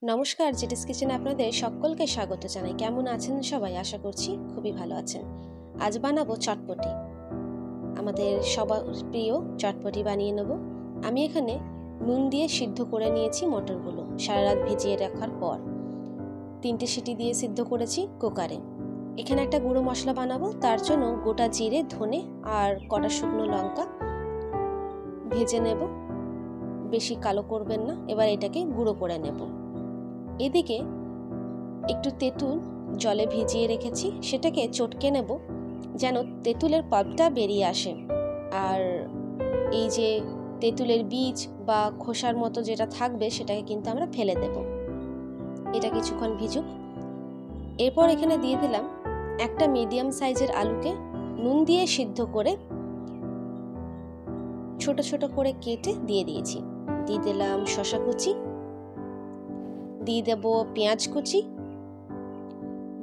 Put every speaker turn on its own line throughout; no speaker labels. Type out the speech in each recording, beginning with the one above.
নমস্কার, জেটিস কিচেনে আপনাদের সকলকে স্বাগত জানাই। কেমন আছেন সবাই? আশা করছি খুবই ভালো আছেন। আজ বানাবো চটপটি। আমাদের সবার প্রিয় চটপটি বানিয়ে নেব। আমি এখানে নুন দিয়ে সিদ্ধ করে নিয়েছি মটরগুলো সারা রাত ভিজিয়ে রাখার পর। 3টে সিটি দিয়ে সিদ্ধ করেছি কুকারে। এখানে একটা গুঁড়ো মশলা বানাবো, তার জন্য গোটা জিরে, ধনে আর কটা শুকনো লঙ্কা ভেজে নেব। বেশি কালো করবেন না। এবার এটাকে গুঁড়ো করে নেব। এদিকে একটু তেঁতুল জলে ভিজিয়ে রেখেছি, সেটাকে চটকে নেব যেন তেঁতুলের পাল্পটা বেরিয়ে আসে। আর এই যে তেঁতুলের বীজ বা খোসার মতো যেটা থাকবে সেটাকে কিন্তু আমরা ফেলে দেব। এটা কিছুক্ষণ ভিজুক। এরপর এখানে দিয়ে দিলাম একটা মিডিয়াম সাইজের আলুকে নুন দিয়ে সিদ্ধ করে ছোট ছোট করে কেটে দিয়ে দিয়েছি। দিয়ে দিলাম শসা কুচি, দিয়ে দেব পেঁয়াজ কুচি,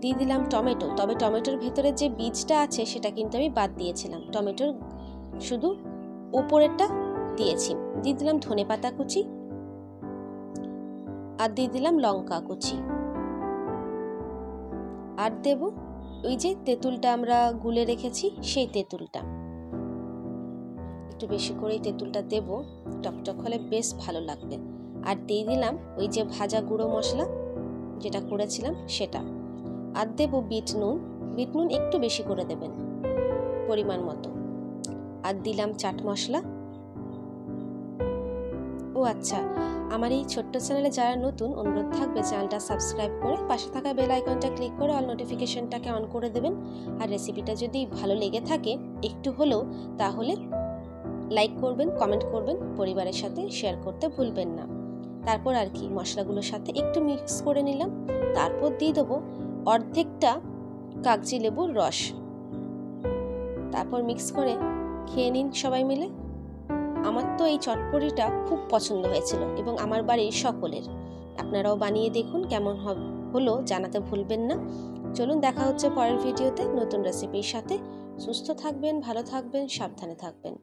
দিয়ে দিলাম টমেটো। তবে টমেটোর ভেতরে যে বীজটা আছে সেটা কিন্তু আমি বাদ দিয়েছিলাম, টমেটোর শুধু ওপরেরটা দিয়েছি। দিয়ে দিলাম ধনেপাতা কুচি আর দিয়ে দিলাম লঙ্কা কুচি। আর দেব ওই যে তেঁতুলটা আমরা গুলে রেখেছি সেই তেঁতুলটা, একটু বেশি করেই তেঁতুলটা দেব, টকটক হলে বেশ ভালো লাগবে। আর দিয়ে দিলাম ওই যে ভাজা গুঁড়ো মশলা যেটা করেছিলাম সেটা। আর দেব বিট নুন। বিট নুন একটু বেশি করে দেবেন পরিমাণ মতো। আর দিলাম চাট মশলা। ও আচ্ছা, আমার এই ছোট্ট চ্যানেলে যারা নতুন, অনুরোধ থাকবে চ্যানেলটা সাবস্ক্রাইব করে পাশে থাকা বেল আইকনটা ক্লিক করে অল নোটিফিকেশনটাকে অন করে দেবেন। আর রেসিপিটা যদি ভালো লেগে থাকে একটু হলেও, তাহলে লাইক করবেন, কমেন্ট করবেন, পরিবারের সাথে শেয়ার করতে ভুলবেন না। তারপর আর কি মশলাগুলোর সাথে একটু মিক্স করে নিলাম। তারপর দিয়ে দেবো অর্ধেকটা কাগজি লেবুর রস। তারপর মিক্স করে খেয়ে নিন সবাই মিলে। আমার তো এই চটপটিটা খুব পছন্দ হয়েছিল এবং আমার বাড়ির সকলের। আপনারাও বানিয়ে দেখুন, কেমন হলো জানাতে ভুলবেন না। চলুন, দেখা হচ্ছে পরের ভিডিওতে নতুন রেসিপির সাথে। সুস্থ থাকবেন, ভালো থাকবেন, সাবধানে থাকবেন।